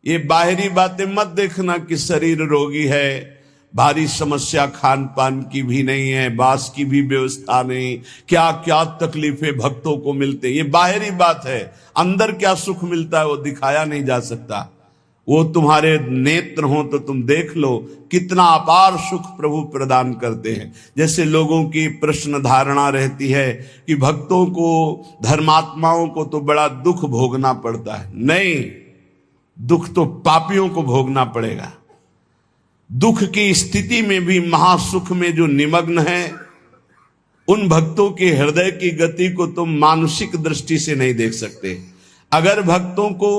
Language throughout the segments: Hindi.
ये बाहरी बातें मत देखना कि शरीर रोगी है, भारी समस्या खान पान की भी नहीं है, बास की भी व्यवस्था नहीं, क्या क्या तकलीफें भक्तों को मिलते, ये बाहरी बात है। अंदर क्या सुख मिलता है वो दिखाया नहीं जा सकता। वो तुम्हारे नेत्र हो तो तुम देख लो कितना अपार सुख प्रभु प्रदान करते हैं। जैसे लोगों की प्रश्न धारणा रहती है कि भक्तों को, धर्मात्माओं को तो बड़ा दुख भोगना पड़ता है। नहीं, दुख तो पापियों को भोगना पड़ेगा। दुख की स्थिति में भी महासुख में जो निमग्न है, उन भक्तों के हृदय की गति को तुम मानसिक दृष्टि से नहीं देख सकते। अगर भक्तों को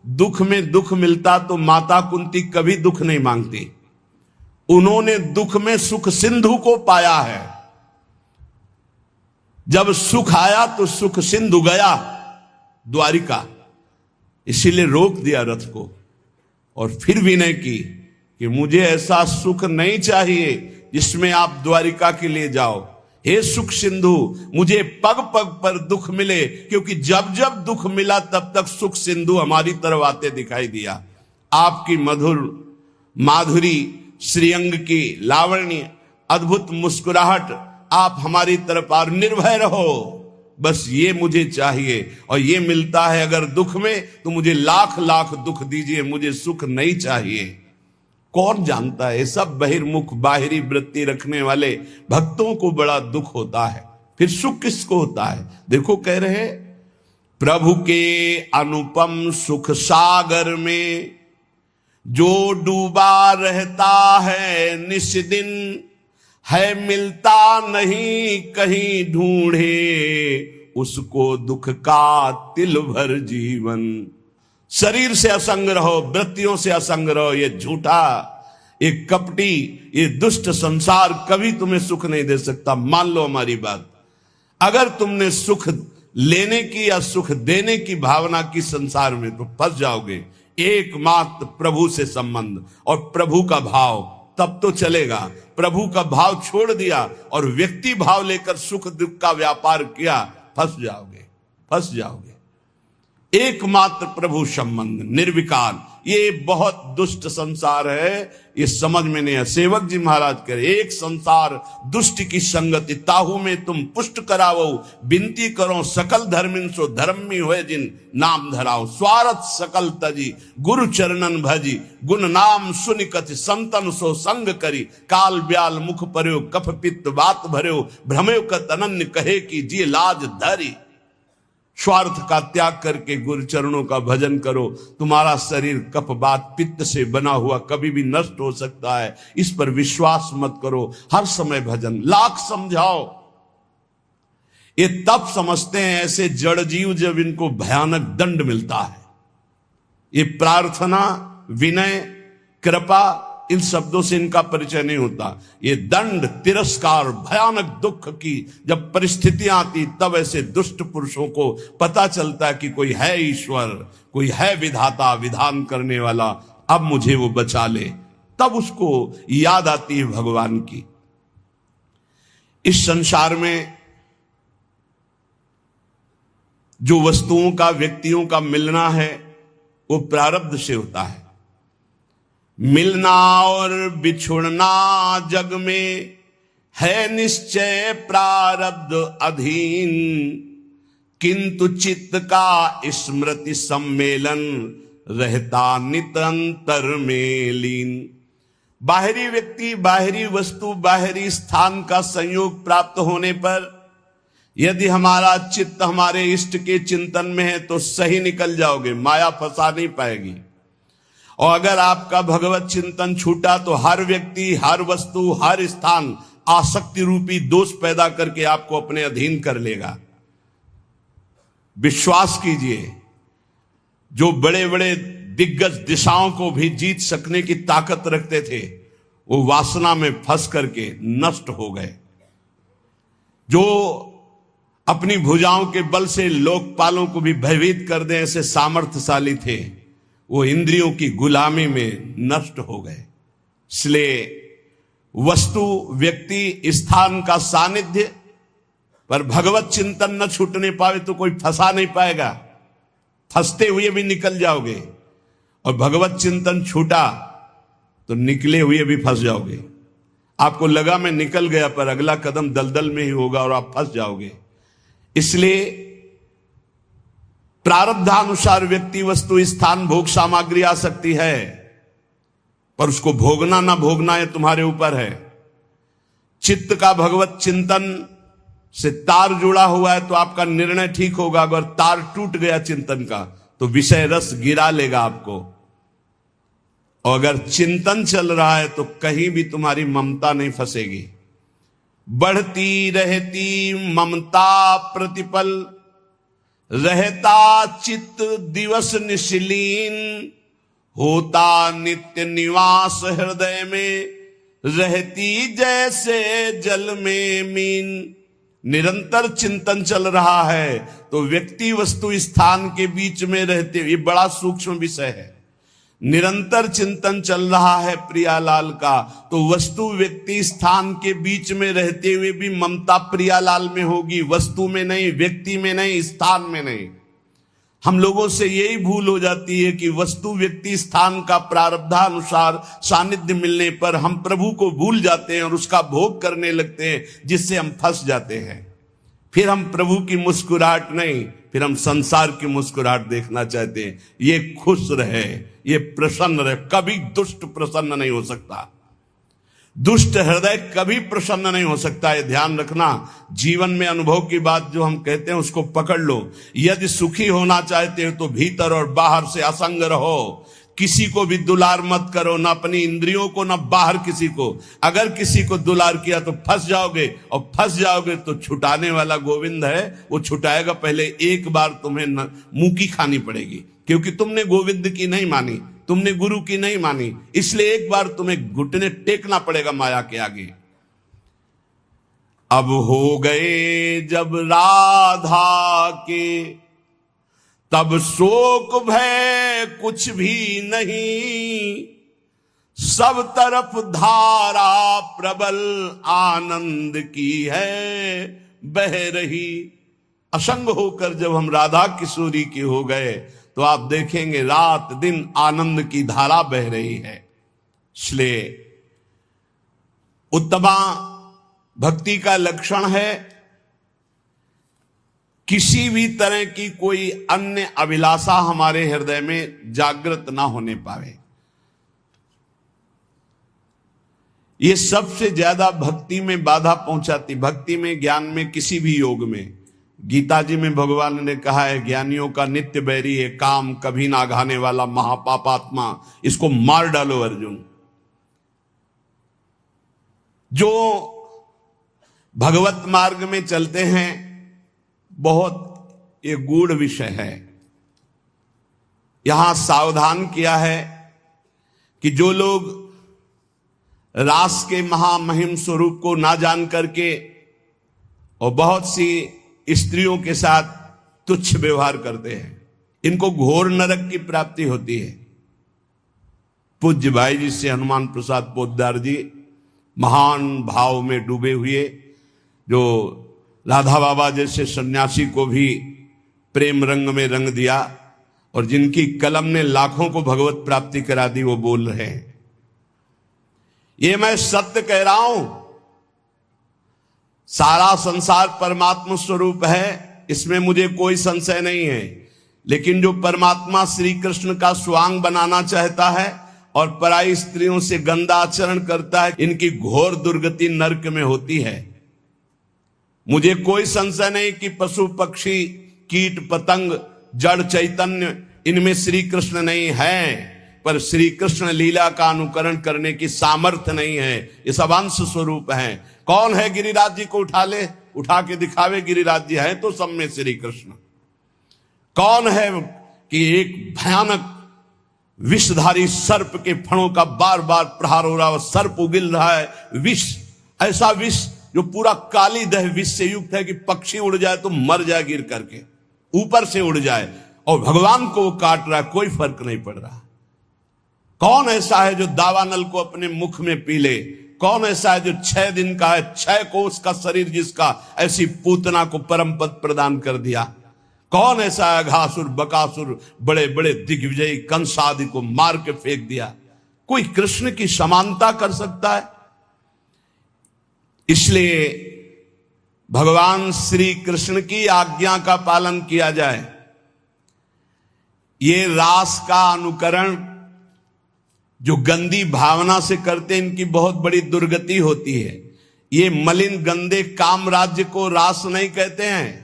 दुख में दुख मिलता तो माता कुंती कभी दुख नहीं मांगती। उन्होंने दुख में सुख सिंधु को पाया है। जब सुख आया तो सुख सिंधु गया द्वारिका, इसीलिए रोक दिया रथ को और फिर विनय की कि मुझे ऐसा सुख नहीं चाहिए जिसमें आप द्वारिका के लिए जाओ। हे सुख सिंधु, मुझे पग पग पर दुख मिले, क्योंकि जब जब दुख मिला तब तक सुख सिंधु हमारी तरफ आते दिखाई दिया। आपकी मधुर माधुरी, श्रीअंग की लावण्य, अद्भुत मुस्कुराहट, आप हमारी तरफ और निर्भय रहो, बस ये मुझे चाहिए। और ये मिलता है अगर दुख में, तो मुझे लाख लाख दुख दीजिए, मुझे सुख नहीं चाहिए। कौन जानता है, सब बहिर्मुख बाहरी वृत्ति रखने वाले भक्तों को बड़ा दुख होता है, फिर सुख किसको होता है। देखो कह रहे प्रभु के अनुपम सुख सागर में जो डूबा रहता है निस्दिन, है मिलता नहीं कहीं ढूंढे उसको दुख का तिल भर जीवन। शरीर से असंग रहो, वृत्तियों से असंग रहो। ये झूठा, ये कपटी, ये दुष्ट संसार कभी तुम्हें सुख नहीं दे सकता। मान लो हमारी बात। अगर तुमने सुख लेने की या सुख देने की भावना की संसार में, तो फंस जाओगे। एकमात्र प्रभु से संबंध और प्रभु का भाव, तब तो चलेगा। प्रभु का भाव छोड़ दिया और व्यक्ति भाव लेकर सुख दुख का व्यापार किया, फंस जाओगे, फंस जाओगे। एकमात्र प्रभु संबंध, निर्विकार, ये बहुत दुष्ट संसार है, ये समझ में नहीं है। सेवक जी महाराज कह रहे, एक संसार दुष्ट की संगति, ताहू में तुम पुष्ट करावो, बिनती करो सकल धर्मिन सो धर्मी हुए जिन नाम धराओ। स्वार्थ सकल तजी गुरु चरणन भजी, गुण नाम सुनि कथि संतन सो संग करी। काल ब्याल मुख पर्यो कफ पित्त बात भर्यो, भ्रमयो कत अनन्य कहे की जी लाज धरी। स्वार्थ का त्याग करके गुरु चरणों का भजन करो। तुम्हारा शरीर कफ बात पित्त से बना हुआ कभी भी नष्ट हो सकता है, इस पर विश्वास मत करो। हर समय भजन, लाख समझाओ, ये तब समझते हैं ऐसे जड़ जीव जब इनको भयानक दंड मिलता है। ये प्रार्थना, विनय, कृपा, इन शब्दों से इनका परिचय नहीं होता। ये दंड, तिरस्कार, भयानक दुख की जब परिस्थितियां आती, तब ऐसे दुष्ट पुरुषों को पता चलता है कि कोई है ईश्वर, कोई है विधाता, विधान करने वाला, अब मुझे वो बचा ले। तब उसको याद आती है भगवान की। इस संसार में जो वस्तुओं का, व्यक्तियों का मिलना है, वो प्रारब्ध से होता है। मिलना और बिछुड़ना जग में है निश्चय प्रारब्ध अधीन, किंतु चित्त का स्मृति सम्मेलन रहता नितंतर में लीन। बाहरी व्यक्ति, बाहरी वस्तु, बाहरी स्थान का संयोग प्राप्त होने पर यदि हमारा चित्त हमारे इष्ट के चिंतन में है तो सही निकल जाओगे, माया फंसा नहीं पाएगी। और अगर आपका भगवत चिंतन छूटा तो हर व्यक्ति, हर वस्तु, हर स्थान आसक्ति रूपी दोष पैदा करके आपको अपने अधीन कर लेगा। विश्वास कीजिए, जो बड़े बड़े दिग्गज दिशाओं को भी जीत सकने की ताकत रखते थे, वो वासना में फंस करके नष्ट हो गए। जो अपनी भुजाओं के बल से लोकपालों को भी भयभीत कर दें ऐसे सामर्थ्यशाली थे, वो इंद्रियों की गुलामी में नष्ट हो गए। इसलिए वस्तु, व्यक्ति, स्थान का सानिध्य पर भगवत चिंतन न छूटने पावे तो कोई फंसा नहीं पाएगा, फंसते हुए भी निकल जाओगे। और भगवत चिंतन छूटा तो निकले हुए भी फंस जाओगे। आपको लगा मैं निकल गया, पर अगला कदम दलदल में ही होगा और आप फंस जाओगे। इसलिए प्रारब्धानुसार व्यक्ति, वस्तु, स्थान, भोग सामग्री आ सकती है, पर उसको भोगना ना भोगना ये तुम्हारे ऊपर है। चित्त का भगवत चिंतन से तार जुड़ा हुआ है तो आपका निर्णय ठीक होगा। अगर तार टूट गया चिंतन का तो विषय रस गिरा लेगा आपको। और अगर चिंतन चल रहा है तो कहीं भी तुम्हारी ममता नहीं फंसेगी। बढ़ती रहती ममता प्रतिपल, रहता चित्त दिवस निश्लीन, होता नित्य निवास हृदय में, रहती जैसे जल में मीन। निरंतर चिंतन चल रहा है तो व्यक्ति, वस्तु, स्थान के बीच में रहते, ये बड़ा सूक्ष्म विषय है। निरंतर चिंतन चल रहा है प्रियालाल का तो वस्तु, व्यक्ति, स्थान के बीच में रहते हुए भी ममता प्रियालाल में होगी, वस्तु में नहीं, व्यक्ति में नहीं, स्थान में नहीं। हम लोगों से यही भूल हो जाती है कि वस्तु, व्यक्ति, स्थान का प्रारब्धानुसार सानिध्य मिलने पर हम प्रभु को भूल जाते हैं और उसका भोग करने लगते हैं, जिससे हम फंस जाते हैं। फिर हम प्रभु की मुस्कुराहट नहीं, फिर हम संसार की मुस्कुराहट देखना चाहते हैं। ये खुश रहे, ये प्रसन्न रहे। कभी दुष्ट प्रसन्न नहीं हो सकता, दुष्ट हृदय कभी प्रसन्न नहीं हो सकता। ये ध्यान रखना। जीवन में अनुभव की बात जो हम कहते हैं उसको पकड़ लो। यदि सुखी होना चाहते हो तो भीतर और बाहर से असंग रहो। किसी को भी दुलार मत करो, ना अपनी इंद्रियों को, ना बाहर किसी को। अगर किसी को दुलार किया तो फंस जाओगे, और फंस जाओगे तो छुटाने वाला गोविंद है, वो छुटाएगा। पहले एक बार तुम्हें मुंह की खानी पड़ेगी, क्योंकि तुमने गोविंद की नहीं मानी, तुमने गुरु की नहीं मानी। इसलिए एक बार तुम्हें घुटने टेकना पड़ेगा माया के आगे। अब हो गए जब राधा के, तब शोक भय कुछ भी नहीं, सब तरफ धारा प्रबल आनंद की है बह रही। असंग होकर जब हम राधा किशोरी के हो गए तो आप देखेंगे रात दिन आनंद की धारा बह रही है। इसलिए उत्तमा भक्ति का लक्षण है किसी भी तरह की कोई अन्य अभिलाषा हमारे हृदय में जागृत ना होने पावे। ये सबसे ज्यादा भक्ति में बाधा पहुंचाती, भक्ति में, ज्ञान में, किसी भी योग में। गीता जी में भगवान ने कहा है ज्ञानियों का नित्य बैरी है काम, कभी ना घाने वाला महापापात्मा, इसको मार डालो अर्जुन। जो भगवत मार्ग में चलते हैं बहुत ये गूढ़ विषय है। यहां सावधान किया है कि जो लोग रास के महामहिम स्वरूप को ना जान करके और बहुत सी स्त्रियों के साथ तुच्छ व्यवहार करते हैं, इनको घोर नरक की प्राप्ति होती है। पूज्य भाई जी से हनुमान प्रसाद पोद्दार जी महान भाव में डूबे हुए, जो राधा बाबा जैसे सन्यासी को भी प्रेम रंग में रंग दिया और जिनकी कलम ने लाखों को भगवत प्राप्ति करा दी, वो बोल रहे हैं ये मैं सत्य कह रहा हूं। सारा संसार परमात्मा स्वरूप है, इसमें मुझे कोई संशय नहीं है। लेकिन जो परमात्मा श्री कृष्ण का स्वांग बनाना चाहता है और पराई स्त्रियों से गंदा आचरण करता है, इनकी घोर दुर्गति नरक में होती है। मुझे कोई संशय नहीं कि पशु पक्षी कीट पतंग जड़ चैतन्य इनमें श्री कृष्ण नहीं है, पर श्री कृष्ण लीला का अनुकरण करने की सामर्थ्य नहीं है। ये सब अंश स्वरूप है। कौन है गिरिराज जी को उठा ले, उठा के दिखावे गिरिराज जी है तो सब में श्री कृष्ण। कौन है कि एक भयानक विषधारी सर्प के फणों का बार बार प्रहार हो रहा है, सर्प उगिल रहा है, विष, ऐसा विष जो पूरा काली दह विष से युक्त है कि पक्षी उड़ जाए तो मर जाए गिर करके, ऊपर से उड़ जाए, और भगवान को वो काट रहा है, कोई फर्क नहीं पड़ रहा। कौन ऐसा है जो दावानल को अपने मुख में पी ले? कौन ऐसा है जो 6 दिन का है, 6 कोष का शरीर जिसका, ऐसी पूतना को परम पद प्रदान कर दिया? कौन ऐसा अघासुर बकासुर बड़े बड़े दिग्विजयी कंस आदि को मार के फेंक दिया? कोई कृष्ण की समानता कर सकता है? इसलिए भगवान श्री कृष्ण की आज्ञा का पालन किया जाए। ये रास का अनुकरण जो गंदी भावना से करते हैं, इनकी बहुत बड़ी दुर्गति होती है। ये मलिन गंदे काम राज्य को रास नहीं कहते हैं।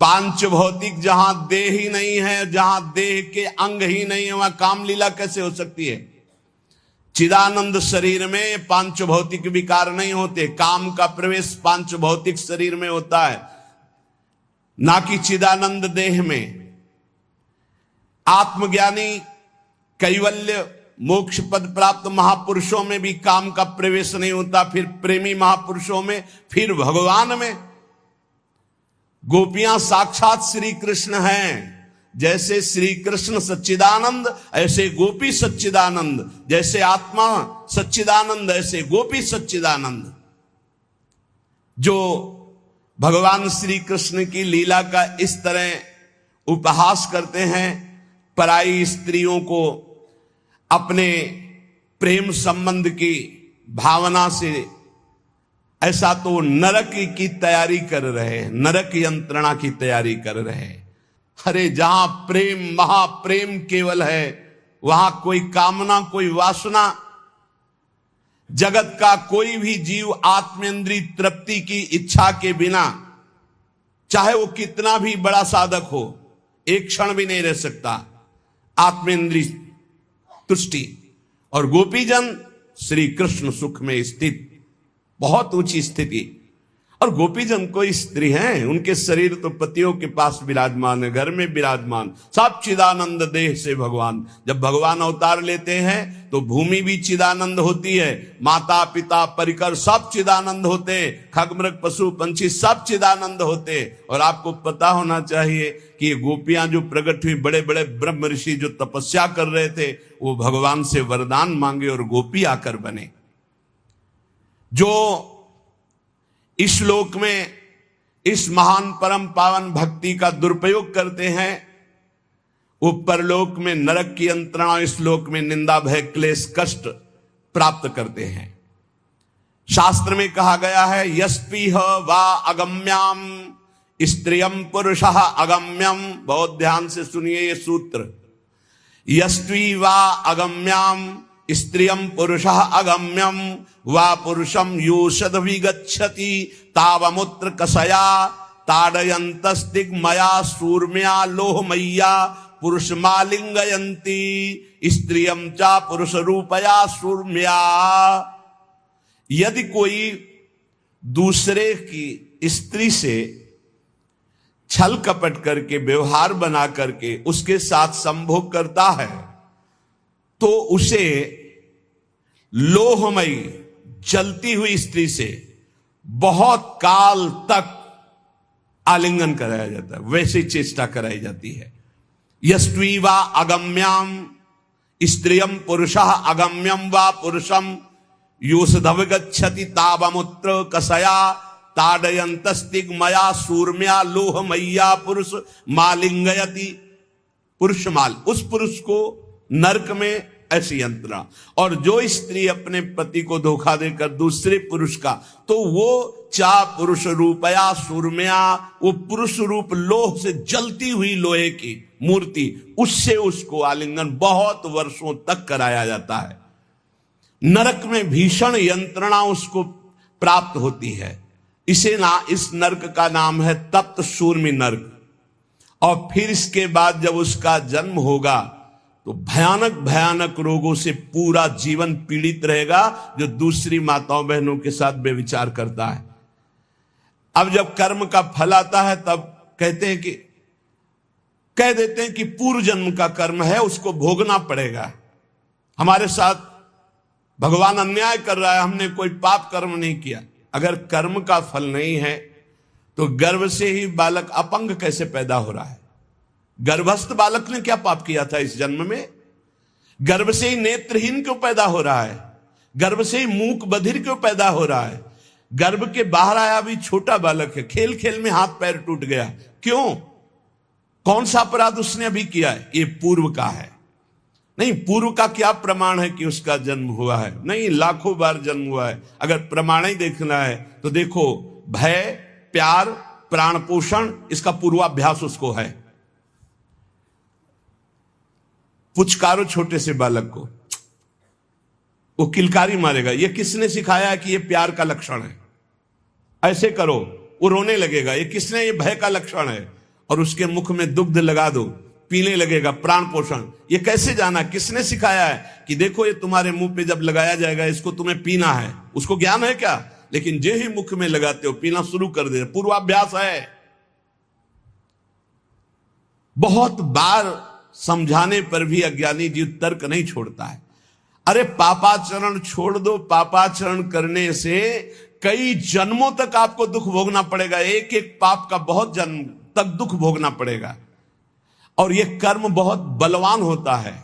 पांच भौतिक, जहां देह ही नहीं है, जहां देह के अंग ही नहीं है, वहां काम लीला कैसे हो सकती है? चिदानंद शरीर में पांच भौतिक विकार नहीं होते। काम का प्रवेश पांच भौतिक शरीर में होता है, ना कि चिदानंद देह में। आत्मज्ञानी कैवल्य मोक्ष पद प्राप्त महापुरुषों में भी काम का प्रवेश नहीं होता, फिर प्रेमी महापुरुषों में, फिर भगवान में। गोपियां साक्षात श्री कृष्ण हैं। जैसे श्री कृष्ण सच्चिदानंद, ऐसे गोपी सच्चिदानंद। जैसे आत्मा सच्चिदानंद, ऐसे गोपी सच्चिदानंद। जो भगवान श्री कृष्ण की लीला का इस तरह उपहास करते हैं, पराई स्त्रियों को अपने प्रेम संबंध की भावना से, ऐसा तो नरक की तैयारी कर रहे हैं, नरक यंत्रणा की तैयारी कर रहे हैं। अरे जहां प्रेम, महाप्रेम केवल है, वहां कोई कामना, कोई वासना, जगत का कोई भी जीव आत्मेंद्रिय तृप्ति की इच्छा के बिना, चाहे वो कितना भी बड़ा साधक हो, एक क्षण भी नहीं रह सकता आत्मेंद्रिय तुष्टि। और गोपीजन श्री कृष्ण सुख में स्थित, बहुत ऊंची स्थिति। और गोपीजन कोई स्त्री हैं, उनके शरीर तो पतियों के पास विराजमान है, घर में विराजमान, सब चिदानंद देह से भगवान। जब भगवान अवतार लेते हैं तो भूमि भी चिदानंद होती है, माता पिता परिकर सब चिदानंद होते, खगमृग पशु पंछी सब चिदानंद होते। और आपको पता होना चाहिए कि ये गोपियां जो प्रकट हुई, बड़े बड़े ब्रह्म ऋषि जो तपस्या कर रहे थे, वो भगवान से वरदान मांगे और गोपी आकर बने। जो इस लोक में इस महान परम पावन भक्ति का दुरुपयोग करते हैं, वो परलोक में नरक की यंत्रणा, इस लोक में निंदा भय क्लेश कष्ट प्राप्त करते हैं। शास्त्र में कहा गया है, यस्पीह वा अगम्याम स्त्रियम पुरुषः अगम्यम। बहुत ध्यान से सुनिए ये सूत्र। यस्वी वा अगम्याम स्त्रियम पुरुषः अगम्यम वा पुरुषम योषद विगच्छति तावमुत्र कसया ताडयन्तस्तिग्मया सूर्म्या लोहमय्या पुरुष मालिंगयन्ति स्त्रियम चा पुरुष रूपया सूर्म्या। यदि कोई दूसरे की स्त्री से छल कपट करके, व्यवहार बना करके उसके साथ संभोग करता है, तो उसे लोहमयी जलती हुई स्त्री से बहुत काल तक आलिंगन कराया जाता है, वैसी चेष्टा कराई जाती है। यस्वी वा अगम्याम स्त्रियम पुरुषः अगम्यम वा पुरुषम योषधवगच्छति तावमुत्र कसया ताडयन्तस्तिग्मया सूर्म्या लोहमय्या पुरुष मालिंगयति। पुरुष माल, उस पुरुष को नरक में ऐसी यंत्रणा। और जो स्त्री अपने पति को धोखा देकर दूसरे पुरुष का, तो वो चा पुरुष रूपया सूर्म्या, वो पुरुष रूप लोह से जलती हुई लोहे की मूर्ति, उससे उसको आलिंगन बहुत वर्षों तक कराया जाता है। नरक में भीषण यंत्रणा उसको प्राप्त होती है। इस नरक का नाम है तप्त शूर्मी नरक। और फिर इसके बाद जब उसका जन्म होगा तो भयानक भयानक रोगों से पूरा जीवन पीड़ित रहेगा, जो दूसरी माताओं बहनों के साथ व्यभिचार करता है। अब जब कर्म का फल आता है, तब कह देते हैं कि पूर्व जन्म का कर्म है, उसको भोगना पड़ेगा। हमारे साथ भगवान अन्याय कर रहा है, हमने कोई पाप कर्म नहीं किया। अगर कर्म का फल नहीं है तो गर्भ से ही बालक अपंग कैसे पैदा हो रहा है? गर्भस्थ बालक ने क्या पाप किया था इस जन्म में? गर्भ से ही नेत्रहीन क्यों पैदा हो रहा है? गर्भ से ही मूक बधिर क्यों पैदा हो रहा है? गर्भ के बाहर आया भी छोटा बालक है, खेल खेल में हाथ पैर टूट गया, क्यों? कौन सा अपराध उसने अभी किया है? ये पूर्व का है। नहीं, पूर्व का क्या प्रमाण है कि उसका जन्म हुआ है? नहीं, लाखों बार जन्म हुआ है। अगर प्रमाण ही देखना है तो देखो, भय, प्यार, प्राण पोषण, इसका पूर्वाभ्यास उसको है। पुचकारो छोटे से बालक को, वो किलकारी मारेगा। ये किसने सिखाया है कि ये प्यार का लक्षण है? ऐसे करो, वो रोने लगेगा। ये किसने? ये भय का लक्षण है। और उसके मुख में दुग्ध लगा दो, पीने लगेगा, प्राण पोषण। ये कैसे जाना? किसने सिखाया है कि देखो ये तुम्हारे मुंह पे जब लगाया जाएगा इसको तुम्हें पीना है? उसको ज्ञान है क्या? लेकिन जे ही मुख में लगाते हो पीना शुरू कर दे, पूर्वाभ्यास है। बहुत बार समझाने पर भी अज्ञानी जीव तर्क नहीं छोड़ता है। अरे पापाचरण छोड़ दो, पापाचरण करने से कई जन्मों तक आपको दुख भोगना पड़ेगा। एक एक पाप का बहुत जन्म तक दुख भोगना पड़ेगा। और यह कर्म बहुत बलवान होता है,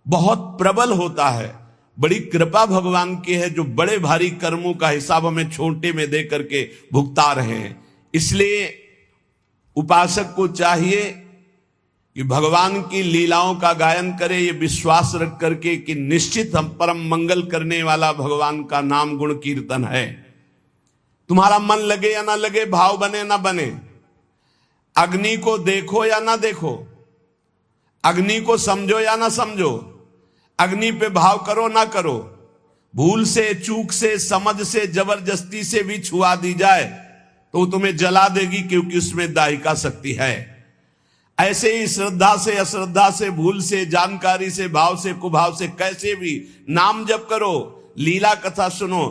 बहुत प्रबल होता है। बड़ी कृपा भगवान की है जो बड़े भारी कर्मों का हिसाब हमें छोटे में दे करके भुगता रहे हैं। इसलिए उपासक को चाहिए कि भगवान की लीलाओं का गायन करे, ये विश्वास रख करके कि निश्चित हम परम मंगल करने वाला भगवान का नाम गुण कीर्तन है। तुम्हारा मन लगे या ना लगे, भाव बने ना बने, अग्नि को देखो या ना देखो, अग्नि को समझो या ना समझो, अग्नि पे भाव करो ना करो, भूल से, चूक से, समझ से, जबरदस्ती से भी छुआ दी जाए तो तुम्हें जला देगी, क्योंकि उसमें दाहिका शक्ति है। ऐसे ही श्रद्धा से, अश्रद्धा से, भूल से, जानकारी से, भाव से, कुभाव से, कैसे भी नाम जप करो, लीला कथा सुनो,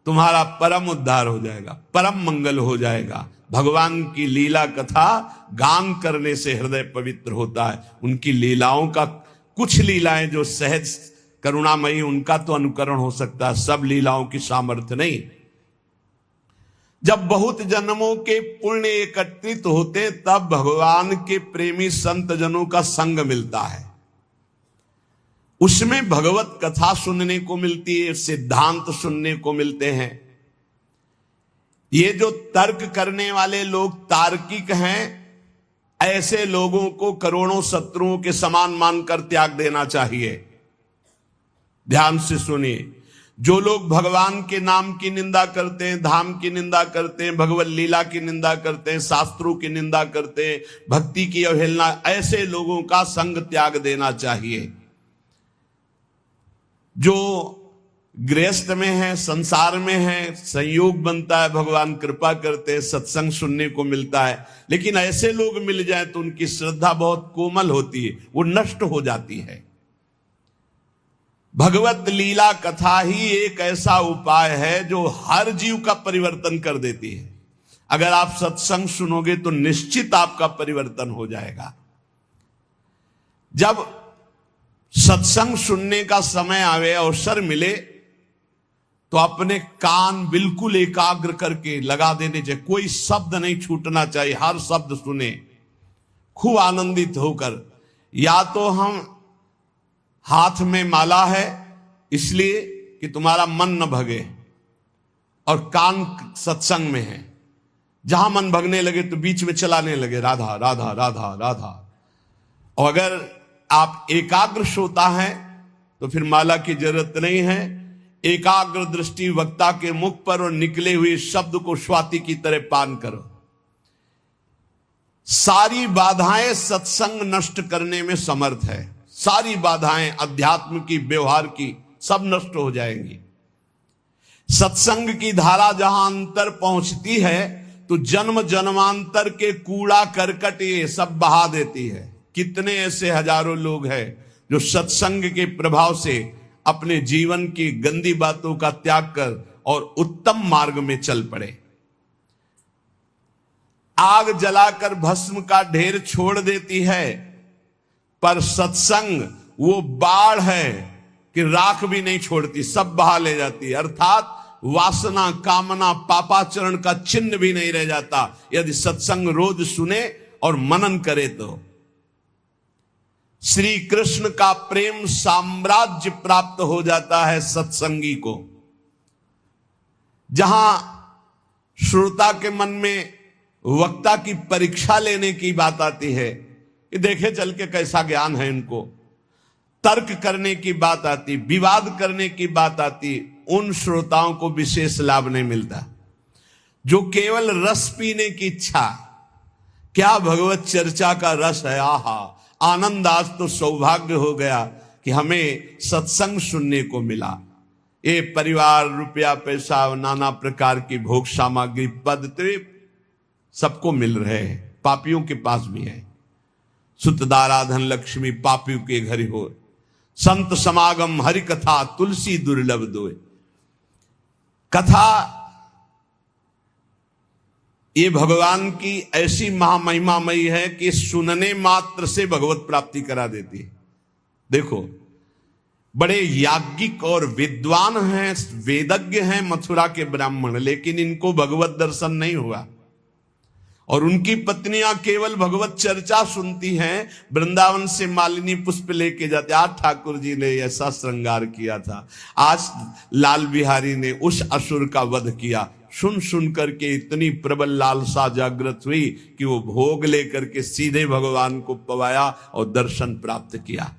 तुम्हारा परम उद्धार हो जाएगा, परम मंगल हो जाएगा। भगवान की लीला कथा गान करने से हृदय पवित्र होता है। उनकी लीलाओं का, कुछ लीलाएं जो सहज करुणामयी, उनका तो अनुकरण हो सकता है, सब लीलाओं की सामर्थ्य नहीं। जब बहुत जन्मों के पुण्य एकत्रित होते तब भगवान के प्रेमी संत जनों का संग मिलता है। उसमें भगवत कथा सुनने को मिलती है, सिद्धांत सुनने को मिलते हैं। ये जो तर्क करने वाले लोग तार्किक हैं, ऐसे लोगों को करोड़ों शत्रुओं के समान मानकर त्याग देना चाहिए। ध्यान से सुनिए, जो लोग भगवान के नाम की निंदा करते हैं, धाम की निंदा करते हैं, भगवत लीला की निंदा करते हैं, शास्त्रों की निंदा करते हैं, भक्ति की अवहेलना, ऐसे लोगों का संग त्याग देना चाहिए। जो गृहस्थ में है, संसार में है, संयोग बनता है, भगवान कृपा करते हैं, सत्संग सुनने को मिलता है, लेकिन ऐसे लोग मिल जाए तो उनकी श्रद्धा बहुत कोमल होती है, वो नष्ट हो जाती है। भगवत लीला कथा ही एक ऐसा उपाय है जो हर जीव का परिवर्तन कर देती है। अगर आप सत्संग सुनोगे तो निश्चित आपका परिवर्तन हो जाएगा। जब सत्संग सुनने का समय आवे, अवसर मिले, तो अपने कान बिल्कुल एकाग्र करके लगा देने चाहिए। कोई शब्द नहीं छूटना चाहिए, हर शब्द सुने खूब आनंदित होकर। या तो हम हाथ में माला है इसलिए कि तुम्हारा मन न भगे, और कान सत्संग में है, जहां मन भगने लगे तो बीच में चलाने लगे राधा राधा राधा राधा। और अगर आप एकाग्र श्रोता हैं तो फिर माला की जरूरत नहीं है। एकाग्र दृष्टि वक्ता के मुख पर और निकले हुए शब्द को स्वाति की तरह पान करो। सारी बाधाएं सत्संग नष्ट करने में समर्थ है। सारी बाधाएं अध्यात्म की, व्यवहार की, सब नष्ट हो जाएंगी। सत्संग की धारा जहां अंतर पहुंचती है तो जन्म जन्मांतर के कूड़ा करकट ये सब बहा देती है। कितने ऐसे हजारों लोग हैं जो सत्संग के प्रभाव से अपने जीवन की गंदी बातों का त्याग कर और उत्तम मार्ग में चल पड़े। आग जलाकर भस्म का ढेर छोड़ देती है, पर सत्संग वो बाढ़ है कि राख भी नहीं छोड़ती, सब बहा ले जाती है। अर्थात वासना, कामना, पापाचरण का चिन्ह भी नहीं रह जाता यदि सत्संग रोज सुने और मनन करे तो। श्री कृष्ण का प्रेम साम्राज्य प्राप्त हो जाता है सत्संगी को। जहां श्रोता के मन में वक्ता की परीक्षा लेने की बात आती है, ये देखे चल के कैसा ज्ञान है इनको। तर्क करने की बात आती, विवाद करने की बात आती, उन श्रोताओं को विशेष लाभ नहीं मिलता। जो केवल रस पीने की इच्छा, क्या भगवत चर्चा का रस है, आहा आनंद, आज तो सौभाग्य हो गया कि हमें सत्संग सुनने को मिला। ये परिवार, रुपया पैसा, नाना प्रकार की भोग सामग्री, पद तो सबको मिल रहे हैं, पापियों के पास भी है। सुतदारा धन लक्ष्मी पापियों के घर हो, संत समागम हरि कथा तुलसी दुर्लभ दोय। कथा ये भगवान की ऐसी महामहिमामयी है कि सुनने मात्र से भगवत प्राप्ति करा देती है। देखो, बड़े याज्ञिक और विद्वान हैं, वेदज्ञ हैं मथुरा के ब्राह्मण, लेकिन इनको भगवत दर्शन नहीं हुआ। और उनकी पत्नियां केवल भगवत चर्चा सुनती हैं। वृंदावन से मालिनी पुष्प लेके जाते, आज ठाकुर जी ने ऐसा श्रृंगार किया था, आज लाल बिहारी ने उस असुर का वध किया। सुन सुन करके इतनी प्रबल लालसा जागृत हुई कि वो भोग लेकर के सीधे भगवान को पवाया और दर्शन प्राप्त किया।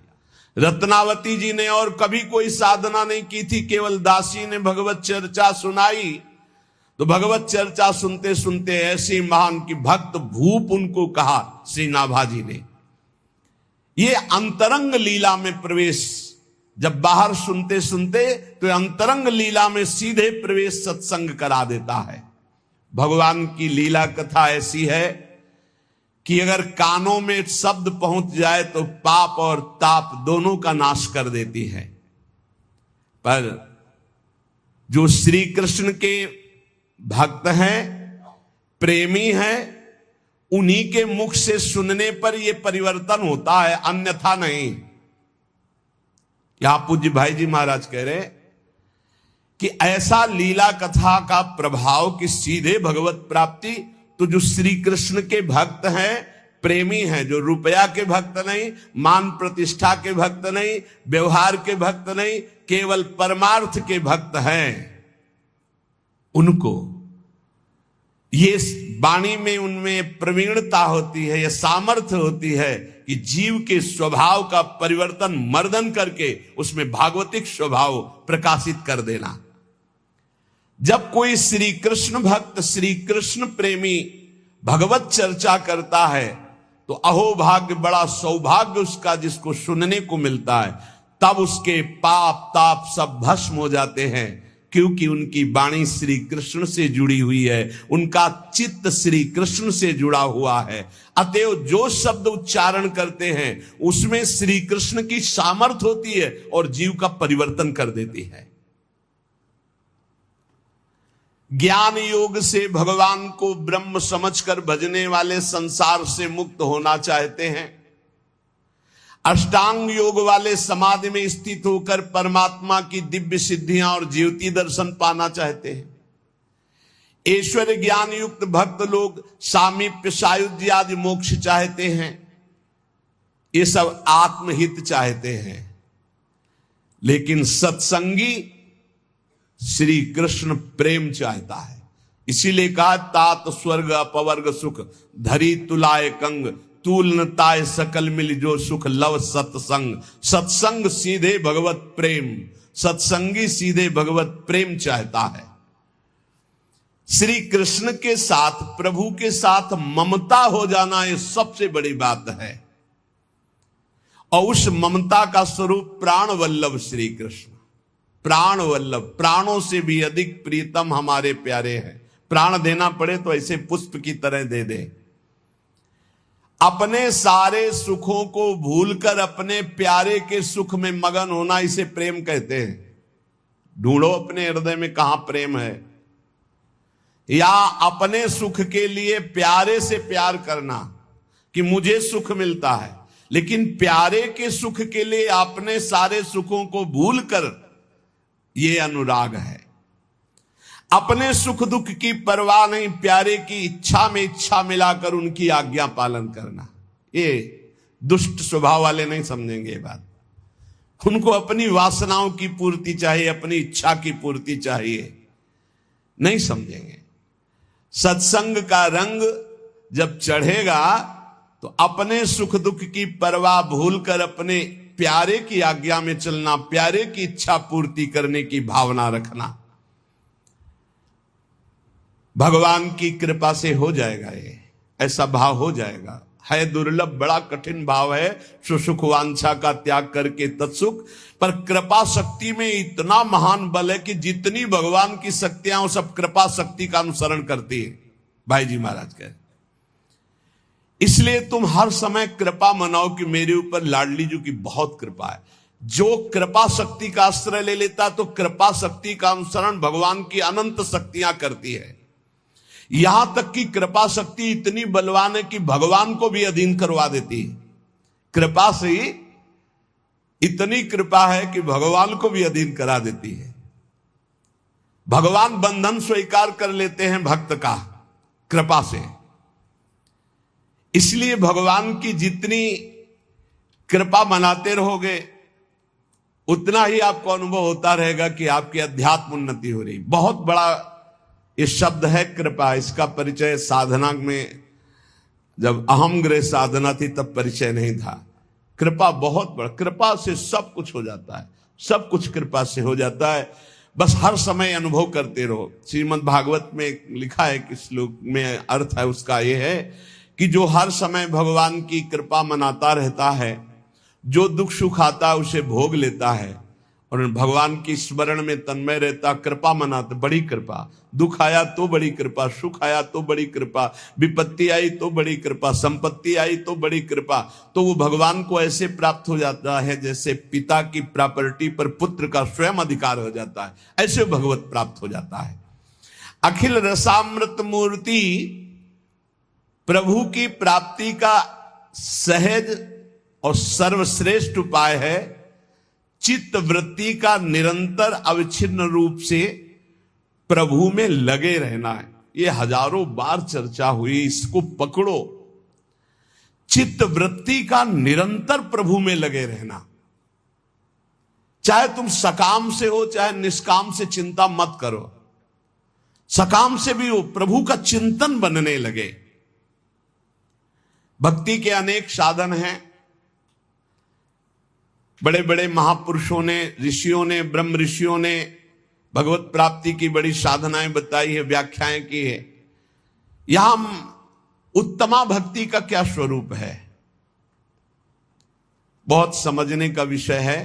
रत्नावती जी ने और कभी कोई साधना नहीं की थी, केवल दासी ने भगवत चर्चा सुनाई। तो भगवत चर्चा सुनते सुनते ऐसी महान की भक्त भूप उनको कहा श्री नाभाजी ने। ये अंतरंग लीला में प्रवेश, जब बाहर सुनते सुनते तो अंतरंग लीला में सीधे प्रवेश सत्संग करा देता है। भगवान की लीला कथा ऐसी है कि अगर कानों में शब्द पहुंच जाए तो पाप और ताप दोनों का नाश कर देती है। पर जो श्री कृष्ण के भक्त हैं, प्रेमी हैं, उन्हीं के मुख से सुनने पर यह परिवर्तन होता है, अन्यथा नहीं। यहां पूज्य भाई जी महाराज कह रहे कि ऐसा लीला कथा का प्रभाव कि सीधे भगवत प्राप्ति। तो जो श्री कृष्ण के भक्त हैं, प्रेमी हैं, जो रुपया के भक्त नहीं, मान प्रतिष्ठा के भक्त नहीं, व्यवहार के भक्त नहीं, केवल परमार्थ के भक्त हैं, उनको ये वाणी में उनमें प्रवीणता होती है, यह सामर्थ्य होती है कि जीव के स्वभाव का परिवर्तन मर्दन करके उसमें भागवतिक स्वभाव प्रकाशित कर देना। जब कोई श्री कृष्ण भक्त, श्री कृष्ण प्रेमी भगवत चर्चा करता है तो अहोभाग्य, बड़ा सौभाग्य उसका जिसको सुनने को मिलता है। तब उसके पाप ताप सब भस्म हो जाते हैं, क्योंकि उनकी वाणी श्री कृष्ण से जुड़ी हुई है, उनका चित्त श्री कृष्ण से जुड़ा हुआ है। अतएव जो शब्द उच्चारण करते हैं उसमें श्री कृष्ण की सामर्थ होती है और जीव का परिवर्तन कर देती है। ज्ञान योग से भगवान को ब्रह्म समझकर भजने वाले संसार से मुक्त होना चाहते हैं। अष्टांग योग वाले समाधि में स्थित होकर परमात्मा की दिव्य सिद्धियां और ज्योति दर्शन पाना चाहते हैं। ऐश्वर्य ज्ञान युक्त भक्त लोग सामीप्य, सायुज्य आदि मोक्ष चाहते हैं। ये सब आत्महित चाहते हैं। लेकिन सत्संगी श्री कृष्ण प्रेम चाहता है। इसीलिए कहा तात स्वर्ग अपवर्ग सुख धरी तुलाए कंग तूल न ताय सकल मिल जो सुख लव सत्संग। सत्संग सीधे भगवत प्रेम, सत्संगी सीधे भगवत प्रेम चाहता है। श्री कृष्ण के साथ, प्रभु के साथ ममता हो जाना ये सबसे बड़ी बात है। और उस ममता का स्वरूप प्राण वल्लभ श्री कृष्ण, प्राण वल्लभ, प्राणों से भी अधिक प्रीतम हमारे प्यारे हैं। प्राण देना पड़े तो ऐसे पुष्प की तरह दे दे। अपने सारे सुखों को भूलकर अपने प्यारे के सुख में मगन होना, इसे प्रेम कहते हैं। ढूंढो अपने हृदय में कहां प्रेम है। या अपने सुख के लिए प्यारे से प्यार करना कि मुझे सुख मिलता है, लेकिन प्यारे के सुख के लिए अपने सारे सुखों को भूलकर, यह अनुराग है। अपने सुख दुख की परवाह नहीं, प्यारे की इच्छा में इच्छा मिलाकर उनकी आज्ञा पालन करना। ये दुष्ट स्वभाव वाले नहीं समझेंगे ये बात। उनको अपनी वासनाओं की पूर्ति चाहिए, अपनी इच्छा की पूर्ति चाहिए, नहीं समझेंगे। सत्संग का रंग जब चढ़ेगा तो अपने सुख दुख की परवाह भूलकर अपने प्यारे की आज्ञा में चलना, प्यारे की इच्छा पूर्ति करने की भावना रखना, भगवान की कृपा से हो जाएगा। ये ऐसा भाव हो जाएगा। है दुर्लभ, बड़ा कठिन भाव है, सुसुख वांछा का त्याग करके तत्सुख। पर कृपा शक्ति में इतना महान बल है कि जितनी भगवान की शक्तियां, वो सब कृपा शक्ति का अनुसरण करती है। भाई जी महाराज कह, इसलिए तुम हर समय कृपा मनाओ कि मेरे ऊपर लाडली जी की बहुत कृपा है। जो कृपा शक्ति का आश्रय ले लेता तो कृपा शक्ति का अनुसरण भगवान की अनंत शक्तियां करती है। यहां तक कि कृपा शक्ति इतनी बलवान है कि भगवान को भी अधीन करवा देती है। कृपा से इतनी कृपा है कि भगवान को भी अधीन करा देती है। भगवान बंधन स्वीकार कर लेते हैं भक्त का कृपा से। इसलिए भगवान की जितनी कृपा मनाते रहोगे उतना ही आपको अनुभव होता रहेगा कि आपकी अध्यात्म उन्नति हो रही। बहुत बड़ा ये शब्द है कृपा। इसका परिचय साधना में, जब अहम ग्रह साधना थी तब परिचय नहीं था। कृपा बहुत बड़ा, कृपा से सब कुछ हो जाता है, सब कुछ कृपा से हो जाता है। बस हर समय अनुभव करते रहो। श्रीमद् भागवत में लिखा है कि श्लोक में अर्थ है उसका ये है कि जो हर समय भगवान की कृपा मनाता रहता है, जो दुख सुख आता है उसे भोग लेता है और भगवान की स्मरण में तन्मय रहता, कृपा मनाता, बड़ी कृपा। दुख आया तो बड़ी कृपा, सुख आया तो बड़ी कृपा, विपत्ति आई तो बड़ी कृपा, संपत्ति आई तो बड़ी कृपा। तो वो भगवान को ऐसे प्राप्त हो जाता है जैसे पिता की प्रॉपर्टी पर पुत्र का स्वयं अधिकार हो जाता है, ऐसे भगवत प्राप्त हो जाता है। अखिल रसामृत मूर्ति प्रभु की प्राप्ति का सहज और सर्वश्रेष्ठ उपाय है चित्त वृत्ति का निरंतर अविच्छिन्न रूप से प्रभु में लगे रहना है। ये हजारों बार चर्चा हुई, इसको पकड़ो। चित्त वृत्ति का निरंतर प्रभु में लगे रहना। चाहे तुम सकाम से हो चाहे निष्काम से, चिंता मत करो। सकाम से भी हो, प्रभु का चिंतन बनने लगे। भक्ति के अनेक साधन हैं। बड़े बड़े महापुरुषों ने, ऋषियों ने, ब्रह्म ऋषियों ने भगवत प्राप्ति की बड़ी साधनाएं बताई है, व्याख्याएं की है। यहां उत्तमा भक्ति का क्या स्वरूप है, बहुत समझने का विषय है।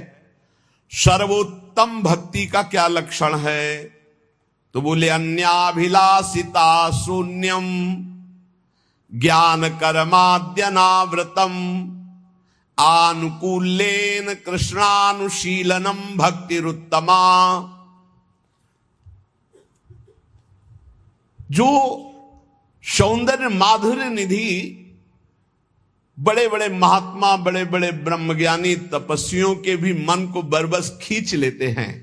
सर्वोत्तम भक्ति का क्या लक्षण है, तो बोले अन्याभिलाषिता शून्यम ज्ञान कर्माद्यनावृतम आनुकूल्येन कृष्णानुशीलनम भक्तिरुत्तमा। जो सौंदर्य माधुर्य निधि बड़े बड़े महात्मा, बड़े बड़े ब्रह्मज्ञानी तपस्वियों के भी मन को बरबस खींच लेते हैं।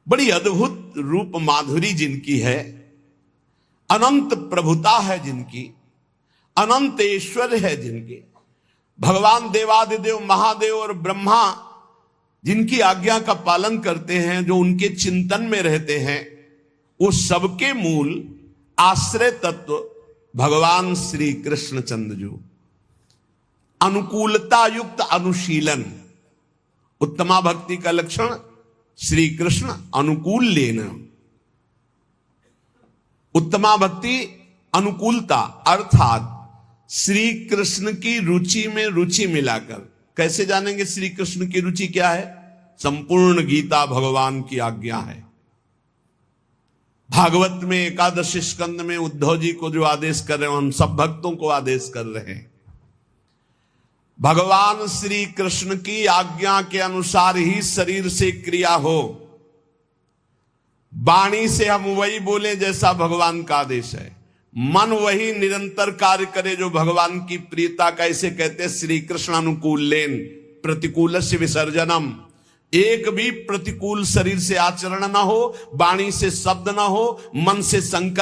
बड़ी अद्भुत रूप माधुरी जिनकी है, अनंत प्रभुता है जिनकी, अनंत ऐश्वर्य है जिनके। भगवान देवादिदेव महादेव और ब्रह्मा जिनकी आज्ञा का पालन करते हैं, जो उनके चिंतन में रहते हैं, वो सबके मूल आश्रय तत्व भगवान श्री कृष्ण चंद्रजू। अनुकूलता युक्त अनुशीलन, उत्तमा भक्ति का लक्षण श्री कृष्ण अनुकूल लेना। उत्तमा भक्ति अनुकूलता अर्थात श्री कृष्ण की रुचि में रुचि मिलाकर। कैसे जानेंगे श्री कृष्ण की रुचि क्या है? संपूर्ण गीता भगवान की आज्ञा है। भागवत में एकादश स्कंद में उद्धव जी को जो आदेश कर रहे हैं, हम सब भक्तों को आदेश कर रहे हैं। भगवान श्री कृष्ण की आज्ञा के अनुसार ही शरीर से क्रिया हो, वाणी से हम वही बोले जैसा भगवान का आदेश है, मन वही निरंतर कार्य करे जो भगवान की प्रियता का। इसे कहते हैं श्री कृष्ण अनुकूलेन प्रतिकूलस्य विसर्जनम। एक भी प्रतिकूल शरीर से आचरण ना हो, वाणी से शब्द ना हो, मन से संकल्प